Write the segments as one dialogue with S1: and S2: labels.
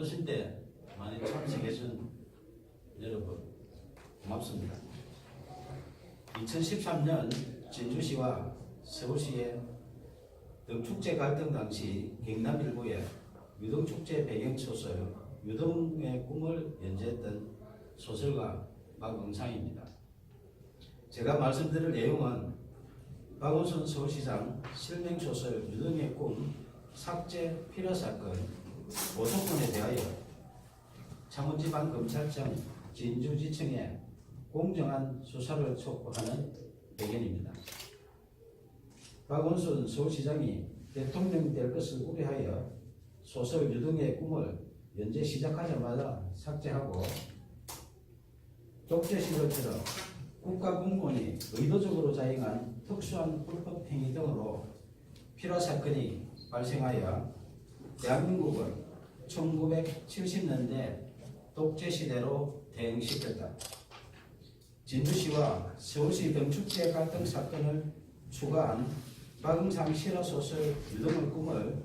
S1: 어르신 때 많이 참석해준 여러분 고맙습니다. 2013년 진주시와 서울시의 등축제 갈등 당시 경남일보의 유등축제 배경소설 유등의 꿈을 연재했던 소설가 박응상입니다. 제가 말씀드릴 내용은 박원순 서울시장 실명소설 유등의 꿈 삭제 필요사건 고소건에 대하여 창원지방검찰청 진주지청에 공정한 수사를 촉구하는 배경입니다. 박원순 서울시장이 대통령이 될 것을 우려하여 소설 유등의 꿈을 연재 시작하자마자 삭제하고 독재시절처럼 국가공무원이 의도적으로 자행한 특수한 불법 행위 등으로 필요사건이 발생하여 대한민국을 1970년대 독재시대로 대응시켰다. 진주시와 서울시 등축제 갈등 사건을 추가한 박응상 실화소설 유등의 꿈을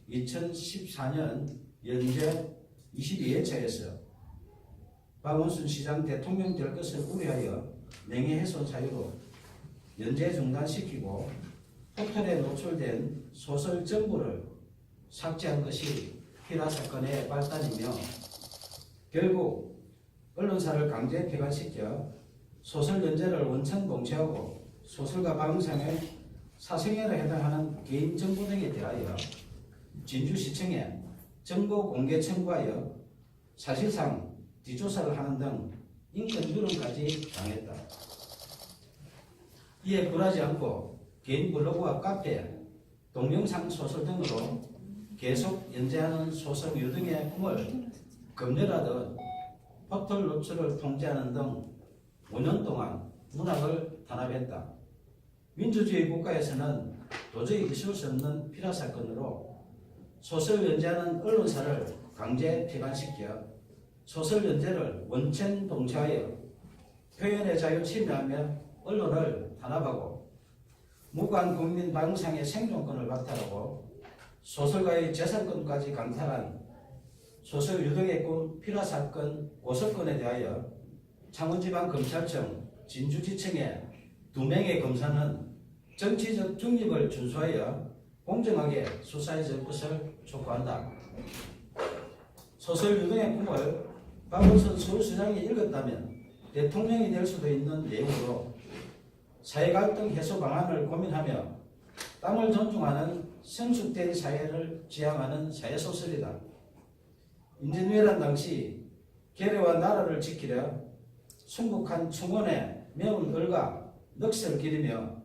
S1: 2014년 연재 22회차에서 박원순 시장 대통령 될 것을 우려하여 명예훼손 사유로 연재 중단시키고 포털에 노출된 소설 전부를 삭제한 것이 필화 사건의 발단이며 결국 언론사를 강제 폐간시켜 소설 연재를 원천 봉쇄하고 소설가 박응상의 사생활에 해당하는 개인 정보 등에 대하여 진주시청에 정보 공개 청구하여 사실상 뒷조사를 하는 등 인권 유린까지 당했다. 이에 굴하지 않고 개인 블로그와 카페, 동영상 소설 등으로 계속 연재하는 소설 유등의 꿈을 검열하듯 포털 노출을 통제하는 등 5년 동안 문학을 탄압했다. 민주주의 국가에서는 도저히 있을 수 없는 필화 사건으로 소설 연재하는 언론사를 강제 폐간시켜 소설 연재를 원천 봉쇄하여 표현의 자유 침해하며 언론을 탄압하고 무관 국민 박응상의 생존권을 박탈하고 소설가의 재산권까지 강탈한 소설 유등의 꿈 필화 사건 고소건에 대하여 창원지방검찰청 진주지청의 2명의 검사는 정치적 중립을 준수하여 공정하게 수사해 줄 것을 촉구한다. 소설 유등의 꿈을 박원순 서울시장이 읽었다면 대통령이 될 수도 있는 내용으로 사회갈등 해소 방안을 고민하며 땀을 존중하는 성숙된 사회를 지향하는 사회소설이다. 임진왜란 당시 계례와 나라를 지키려 순국한 충원에 매운 을과 넋을 기리며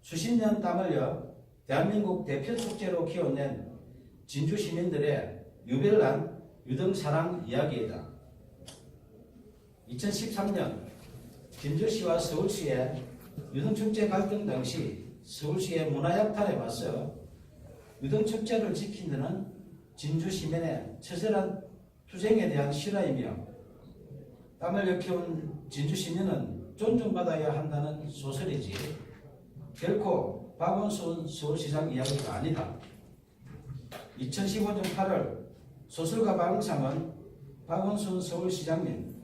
S1: 수십 년 땀 흘려 대한민국 대표 축제로 키워낸 진주 시민들의 유별난 유등 사랑 이야기이다. 2013년 진주시와 서울시의 유등축제 갈등 당시 서울시의 문화약탈에 맞서 유등축제를 지키는 진주 시민의 처절한 투쟁에 대한 실화이며 땀 흘려 키운 진주 시민은 존중받아야 한다는 소설이지 결코 박원순 서울시장 이야기가 아니다. 2015년 8월 소설가 박응상은 박원순 서울시장님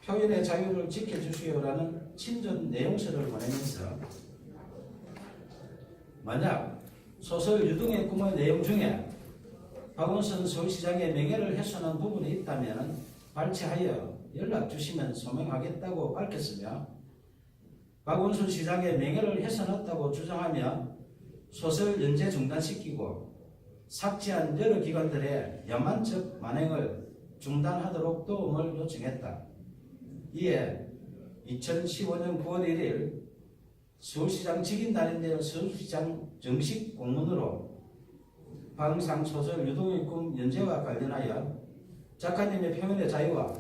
S1: 표현의 자유를 지켜주시오라는 친전 내용서를 보내면서 만약 소설 유등의 꿈의 내용 중에 박원순 서울시장의 명예를 훼손한 부분이 있다면 발췌하여 연락 주시면 소명하겠다고 밝혔으며 박원순 시장의 명예를 훼손했다고 주장하며 소설 연재 중단시키고 삭제한 여러 기관들의 야만적 만행을 중단하도록 도움을 요청했다. 이에 2015년 9월 1일 서울시장 직인날인데요. 서울시장 정식 공문으로 박응상 소설 유등의 꿈 연재와 관련하여 작가님의 표현의 자유와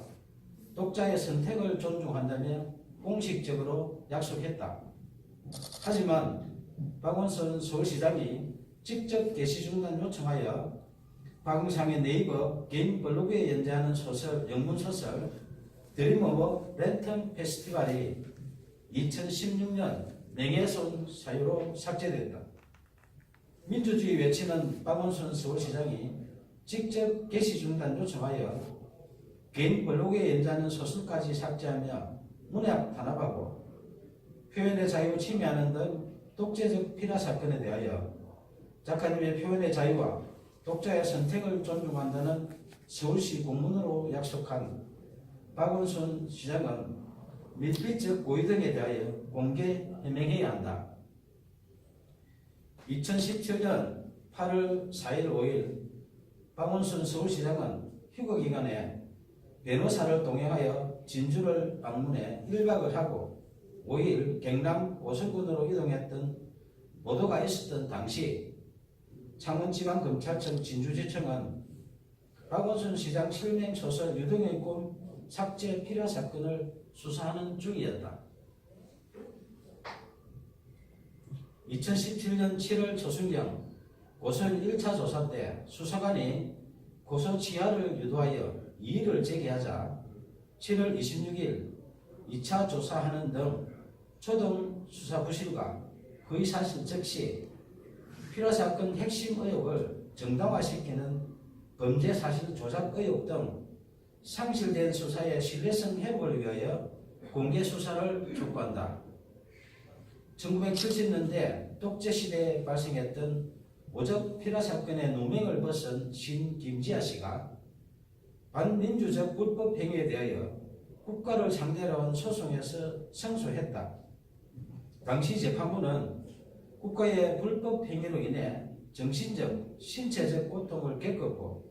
S1: 독자의 선택을 존중한다며 공식적으로 약속했다. 하지만 박원순 서울시장이 직접 게시 중단 요청하여 박응상의 네이버 개인 블로그에 연재하는 소설, 영문소설 드림 오브 랜턴 페스티벌이 2016년 명예훼손 사유로 삭제됐다. 민주주의 외치는 박원순 서울시장이 직접 게시 중단 요청하여 개인 블로그에 연재하는 소설까지 삭제하며 문학 탄압하고 표현의 자유 침해하는 등 독재적 피라 사건에 대하여 작가님의 표현의 자유와 독자의 선택을 존중한다는 서울시 공문으로 약속한 박원순 시장은 밀필적 고의 등에 대하여 공개 해명해야 한다. 2017년 8월 4일 5일 박원순 서울시장은 휴거기간에 변호사를 동행하여 진주를 방문해 1박을 하고 5일 경남 오성군으로 이동했던 보도가 있었던 당시 창원지방검찰청 진주지청은 박원순 시장 실명 소설 유등의 꿈 삭제 필요 사건을 수사하는 중이었다. 2017년 7월 초순경 고소인 1차 조사 때 수사관이 고소 취하를 유도하여 이의를 제기하자 7월 26일 2차 조사하는 등 초동 수사 부실과 거의 사실 즉시 필요사건 핵심 의혹을 정당화시키는 범죄 사실 조작 의혹 등 상실된 수사의 신뢰성 회복을 위하여 공개 수사를 촉구한다. 1970년대 독재시대에 발생했던 오적 필요사건의 누명을 벗은 신 김지아 씨가 반민주적 불법 행위에 대하여 국가를 상대로 한 소송에서胜訴했다. 당시 재판부는 국가의 불법 행위로 인해 정신적, 신체적 고통을 겪었고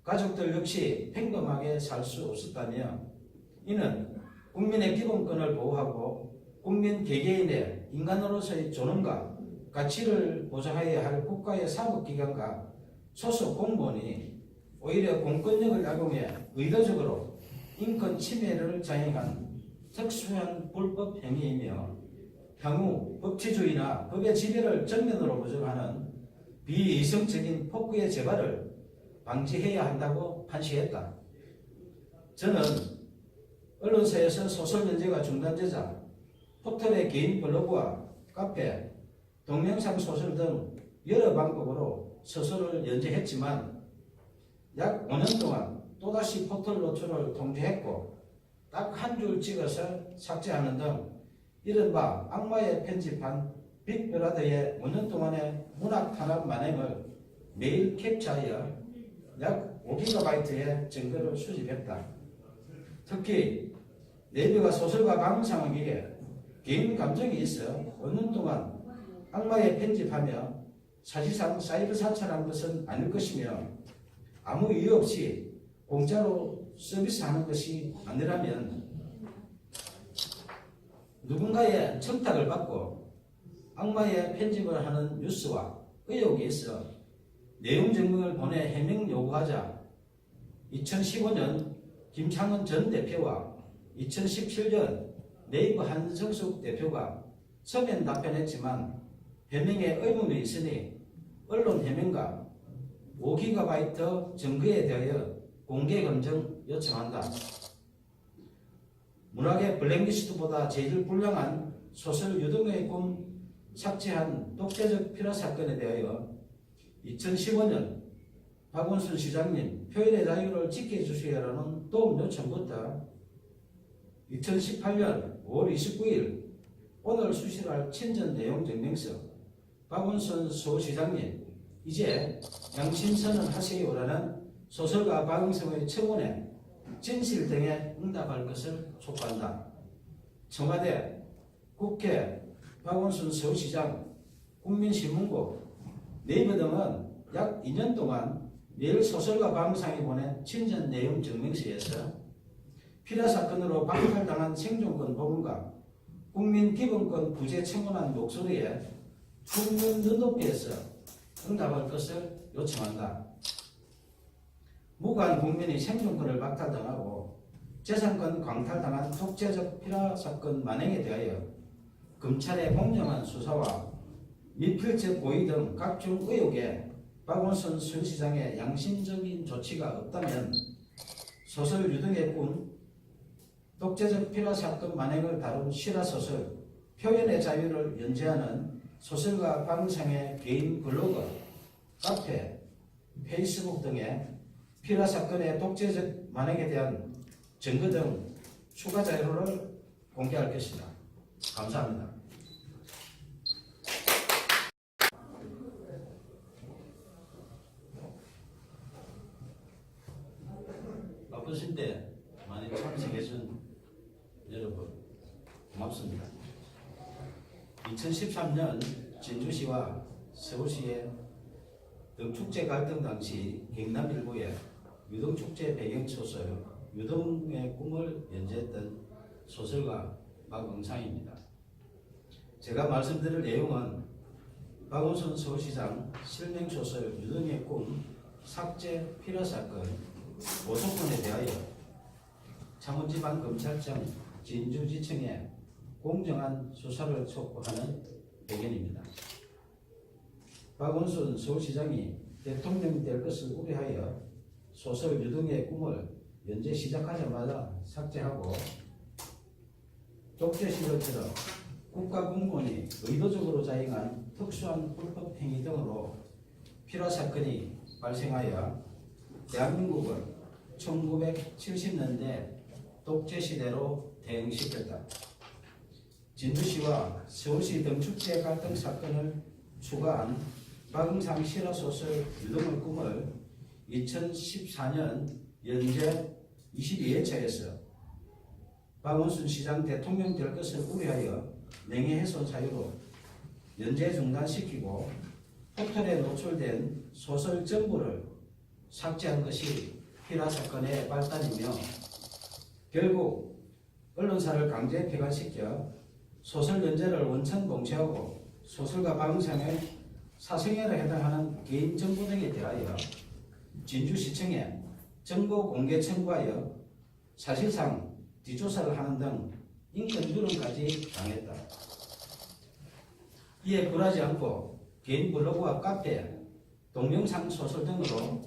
S1: 가족들 역시 평범하게 살 수 없었다며 이는 국민의 기본권을 보호하고 국민 개개인의 인간으로서의 존엄과 가치를 보장해야 할 국가의 사법기관과 소속 공무원이 오히려 공권력을 악용해 의도적으로 인권 침해를 자행한 특수한 불법 행위이며 향후 법치주의나 법의 지배를 정면으로 부정하는 비이성적인 폭구의 재발을 방지해야 한다고 판시했다. 저는 언론사에서 소설 연재가 중단되자 포털의 개인 블로그와 카페, 동영상 소설 등 여러 방법으로 소설을 연재했지만 약 5년 동안 또다시 포털 노출을 통제했고 딱 한 줄 찍어서 삭제하는 등 이른바 악마의 편집한 빅브라더의 5년 동안의 문학 탄압 만행을 매일 캡처하여 약 5GB의 증거를 수집했다. 특히 내비가 소설가 방송하기에 개인 감정이 있어 5년 동안 악마에 편집하며 사실상 사이버 사찰한 것은 아닐 것이며 아무 이유 없이 공짜로 서비스하는 것이 아니라면 누군가의 청탁을 받고 악마의 편집을 하는 뉴스와 의혹이 있어 내용 증명을 보내 해명 요구하자 2015년 김창원 전 대표와 2017년 네이버 한성숙 대표가 서면 답변했지만 해명에 의문이 있으니 언론 해명과 5GB 증거에 대하여 공개 검증 요청한다. 문학의 블랙리스트보다 제일 불량한 소설 유등의 꿈 삭제한 독재적 필요 사건에 대하여 2015년 박원순 시장님 표현의 자유를 지켜주시라는 도움 요청부터 2018년 5월 29일 오늘 수시할 친전 내용 증명서 박원순 서울시장님 이제 양심선언 하세요라는 소설가 박응성의 청원에 진실 등에 응답할 것을 촉구한다. 청와대, 국회, 박원순 서울시장, 국민신문고, 네이버 등은 약 2년 동안 매일 소설가 박응성이 보낸 친전 내용 증명서에서 필요 사건으로 박탈당한 생존권 복원과 국민 기본권 구제 청원한 목소리에 충분 눈높이에서 응답할 것을 요청한다. 무관 국민이 생존권을 박탈당하고 재산권 광탈당한 독재적 필요 사건 만행에 대하여 검찰의 공정한 수사와 미필적 고의 등 각종 의혹에 박원순 서울시장의 양심적인 조치가 없다면 소설 유등의 꿈, 독재적 필요 사건 만행을 다룬 실화소설 표현의 자유를 연재하는 소설가 박응성의 개인 블로그, 카페, 페이스북 등의 피라 사건의 독재적 만행에 대한 증거 등 추가 자료를 공개할 것이다. 감사합니다. 바쁘신 때 많이 참석해준 여러분 고맙습니다. 2013년 진주시와 서울시의 등축제 갈등 당시 경남 일부의 유등축제 배경소설 유등의 꿈을 연재했던 소설가 박응상입니다. 제가 말씀드릴 내용은 박원순 서울시장 실명소설 유등의 꿈 삭제 필화 사건 보석권에 대하여 창원지방검찰청 진주지청에 공정한 수사를 촉구하는 배경입니다. 박원순 서울시장이 대통령이 될 것을 우려하여 소설 유등의 꿈을 연재 시작하자마자 삭제하고 독재 시절처럼 국가공무원이 의도적으로 자행한 특수한 불법 행위 등으로 필화 사건이 발생하여 대한민국을 1970년대 독재 시대로 대응시켰다. 진주시와 서울시 등축제 갈등 사건을 추가한 박응상 실화소설 유등의 꿈을 2014년 연재 22회차에서 박원순 시장 대통령 될 것을 우려하여 명예훼손 사유로 연재 중단시키고 포털에 노출된 소설 전부를 삭제한 것이 필화 사건의 발단이며 결국 언론사를 강제 폐간시켜 소설 연재를 원천 봉쇄하고 소설가 박응상의 사생활에 해당하는 개인 정보 등에 대하여 진주시청에 정보 공개 청구하여 사실상 뒷조사를 하는 등 인권 유린까지 당했다. 이에 굴하지 않고 개인 블로그와 카페, 동영상 소설 등으로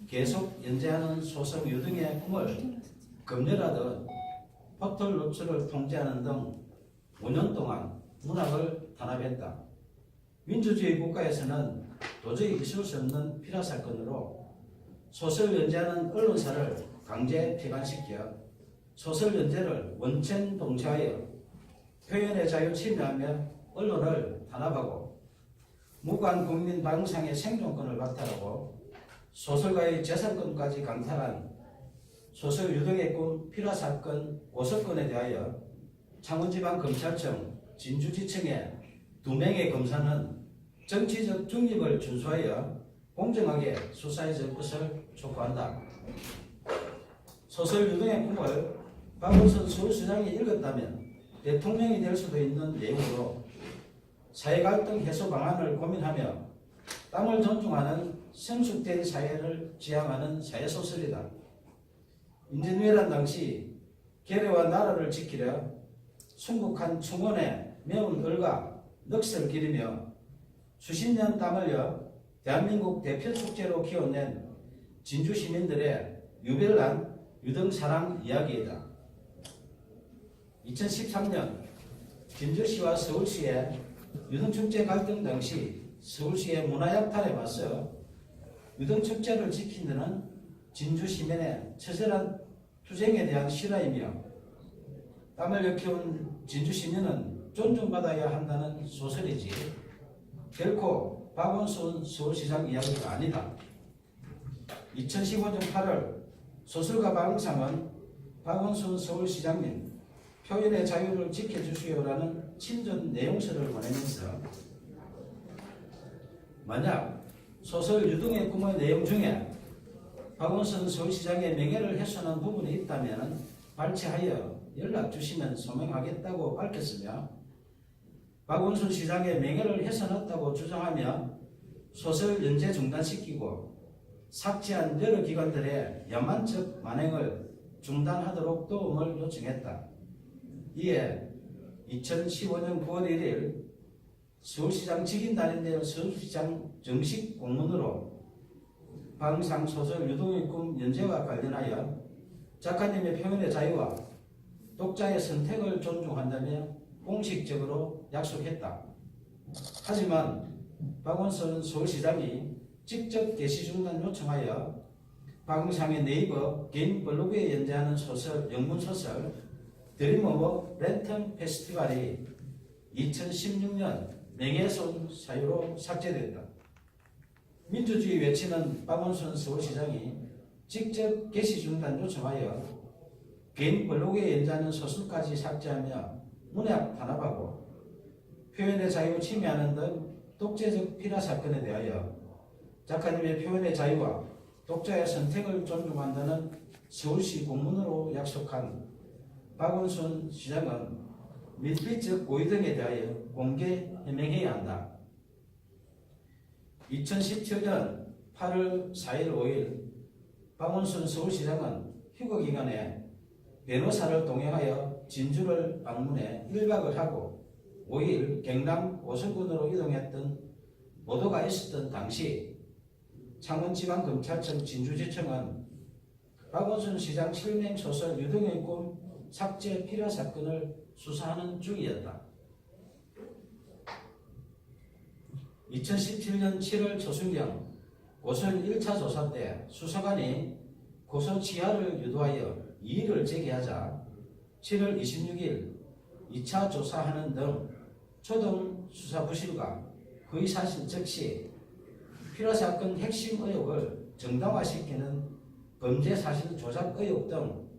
S1: 계속 연재하는 소설 유등의 꿈을 검열하듯 포털 노출을 통제하는 등 5년 동안 문학을 탄압했다. 민주주의 국가에서는 도저히 있을 수 없는 필화 사건으로 소설 연재하는 언론사를 강제 폐간시켜 소설 연재를 원천 봉쇄하여 표현의 자유 침해하며 언론을 탄압하고 무관 국민 박응상의 생존권을 박탈하고 소설가의 재산권까지 강탈한 소설 유등의 꿈 필화 사건 고소건에 대하여 창원지방검찰청 진주지청의 2명의 검사는 정치적 중립을 준수하여 공정하게 수사해 줄 것을 촉구한다. 소설 유등의 꿈을 박원순 서울시장이 읽었다면 대통령이 될 수도 있는 내용으로 사회갈등 해소 방안을 고민하며 땀을 존중하는 성숙된 사회를 지향하는 사회소설이다. 임진왜란 당시 계례와 나라를 지키려 순국한 충원에 매운 을과 넋을 기리며 수십 년 땀 흘려 대한민국 대표 축제로 키워낸 진주 시민들의 유별난 유등사랑 이야기이다. 2013년 진주시와 서울시의 유등축제 갈등 당시 서울시의 문화약탈에 맞서 유등축제를 지킨 데는 진주 시민의 처절한 투쟁에 대한 실화이며 땀을 일깨운 진주 시민은 존중받아야 한다는 소설이지 결코 박원순 서울시장 이야기가 아니다. 2015년 8월 소설가 박응상은 박원순 서울시장님 표현의 자유를 지켜주시오라는 친전 내용서를 보내면서 만약 소설 유등의 꿈의 내용 중에 박원순 서울시장의 명예를 훼손한 부분이 있다면 발췌하여 연락 주시면 소명하겠다고 밝혔으며 박원순 시장의 명예를 훼손했다고 주장하며 소설 연재 중단시키고 삭제한 여러 기관들의 야만적 만행을 중단하도록 도움을 요청했다. 이에 2015년 9월 1일 서울시장 직인단인데요. 서울시장 정식 공문으로 박응상 소설 유등의 꿈 연재와 관련하여 작가님의 표현의 자유와 독자의 선택을 존중한다며 공식적으로 약속했다. 하지만 박원순 서울시장이 직접 게시 중단 요청하여 박응상의 네이버 개인 블로그에 연재하는 소설, 영문소설 드림 오브 랜턴 페스티벌이 2016년 명예훼손 사유로 삭제됐다. 민주주의 외치는 박원순 서울시장이 직접 게시 중단 요청하여 개인 블로그에 연재하는 소설까지 삭제하며 문학 탄압하고 표현의 자유 침해하는 등 독재적 피라 사건에 대하여 작가님의 표현의 자유와 독자의 선택을 존중한다는 서울시 공문으로 약속한 박원순 시장은 밀비적 고의 등에 대하여 공개 해명해야 한다. 2017년 8월 4일 5일 박원순 서울시장은 휴거기간에 변호사를 동행하여 진주를 방문해 1박을 하고 5일 경남 오성군으로 이동했던 보도가 있었던 당시 창원지방검찰청 진주지청은 박원순 시장 실명 소설 유등의 꿈 삭제 필요 사건을 수사하는 중이었다. 2017년 7월 초순경 고소인 1차 조사 때 수사관이 고소 취하를 유도하여 이의를 제기하자 7월 26일 2차 조사하는 등 초동 수사 부실과 허위 사실 적시, 필요 사건 핵심 의혹을 정당화시키는 범죄 사실 조작 의혹 등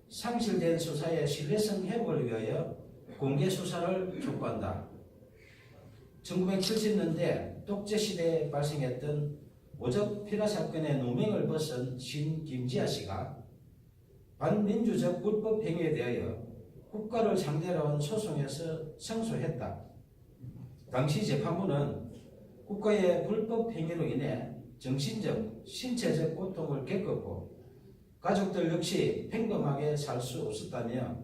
S1: 상실된 수사의 신뢰성 회복을 위하여 공개 수사를 촉구한다. 1970년대 독재시대에 발생했던 오적 필화 사건의 누명을 벗은 신 김지아 씨가 반민주적 불법 행위에 대하여 국가를 상대로 한 소송에서胜소했다. 당시 재판부는 국가의 불법 행위로 인해 정신적, 신체적 고통을 겪었고 가족들 역시 평범하게 살 수 없었다며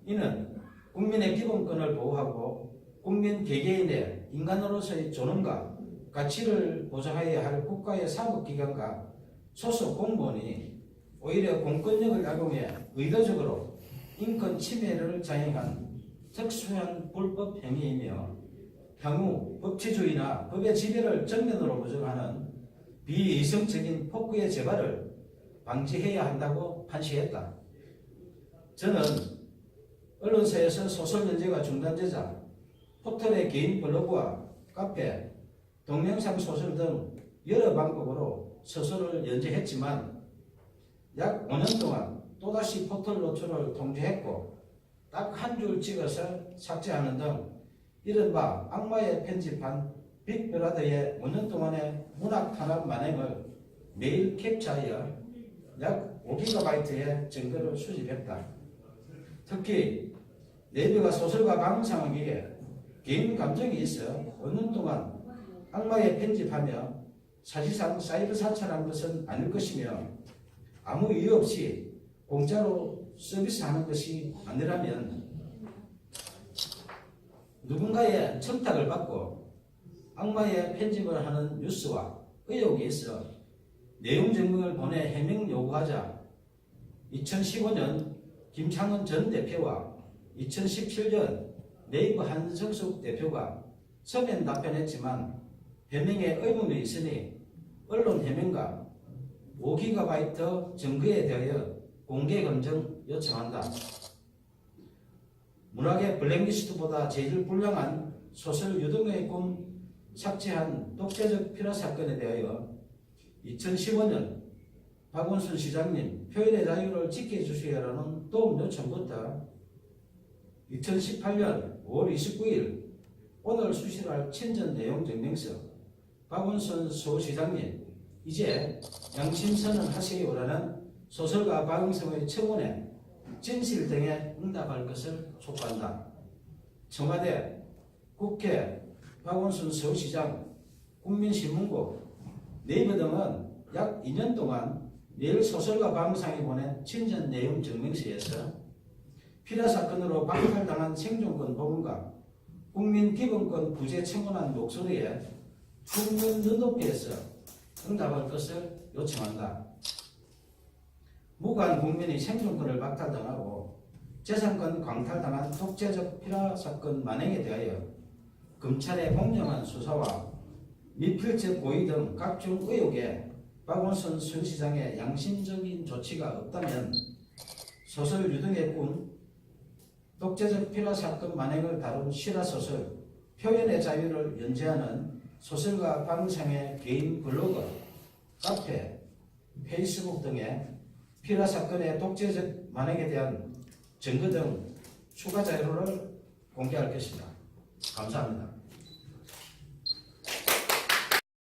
S1: 이는 국민의 기본권을 보호하고 국민 개개인의 인간으로서의 존엄과 가치를 보장해야 할 국가의 사법기관과 소속 공무원이 오히려 공권력을 악용해 의도적으로 인권 침해를 자행한 특수한 불법 행위이며 향후 법치주의나 법의 지배를 정면으로 부정하는 비이성적인 폭구의 재발을 방지해야 한다고 판시했다. 저는 언론사에서 소설 연재가 중단되자 포털의 개인 블로그와 카페, 동영상 소설 등 여러 방법으로 소설을 연재했지만 약 5년 동안 또다시 포털 노출을 통제했고 딱 한 줄 찍어서 삭제하는 등 이른바 악마의 편집한 빅브라더의 5년 동안의 문학 탄압 만행을 매일 캡처하여 약 5GB의 증거를 수집했다. 특히 내비가 소설가 박응상에게 개인 감정이 있어 5년 동안 악마의 편집하며 사실상 사이버 사찰한 것은 아닐 것이며 아무 이유 없이 공짜로 서비스하는 것이 아니라면 누군가의 청탁을 받고 악마의 편집을 하는 뉴스와 의혹이 있어 내용 증명을 보내 해명 요구하자 2015년 김창원 전 대표와 2017년 네이버 한성숙 대표가 서면 답변했지만 해명에 의문이 있으니 언론 해명과 5GB 증거에 대하여 공개 검증 요청한다. 문학의 블랙리스트보다 제일 불량한 소설 유등의 꿈 삭제한 독재적 필화 사건에 대하여 2015년 박원순 시장님 표현의 자유를 지켜주시라는 도움 요청부터 2018년 5월 29일 오늘 수시할 친전 내용 증명서 박원순 서울시장님 이제 양심선언 하세요라는 소설가 박응성의 청원에 진실 등에 응답할 것을 촉구한다. 청와대, 국회, 박원순 서울시장, 국민신문고, 네이버 등은 약 2년 동안 매일 소설가 박응상이 보낸 친전 내용 증명서에서 필화 사건으로 박탈당한 생존권 보험과 국민 기본권 부재 청원한 목소리에 충분 눈높이에서 응답할 것을 요청한다. 무관 국민이 생존권을 박탈당하고 재산권 광탈당한 독재적 필화 사건 만행에 대하여 검찰의 공정한 수사와 미필적 고의 등 각종 의혹에 박원순 전 시장의 양심적인 조치가 없다면 소설 유등의 꿈, 독재적 피라 사건 만행을 다룬 실화소설 표현의 자유를 연재하는 소설가 박은상의 개인 블로그, 카페, 페이스북 등의 피라 사건의 독재적 만행에 대한 증거 등 추가 자료를 공개할 것입니다. 감사합니다.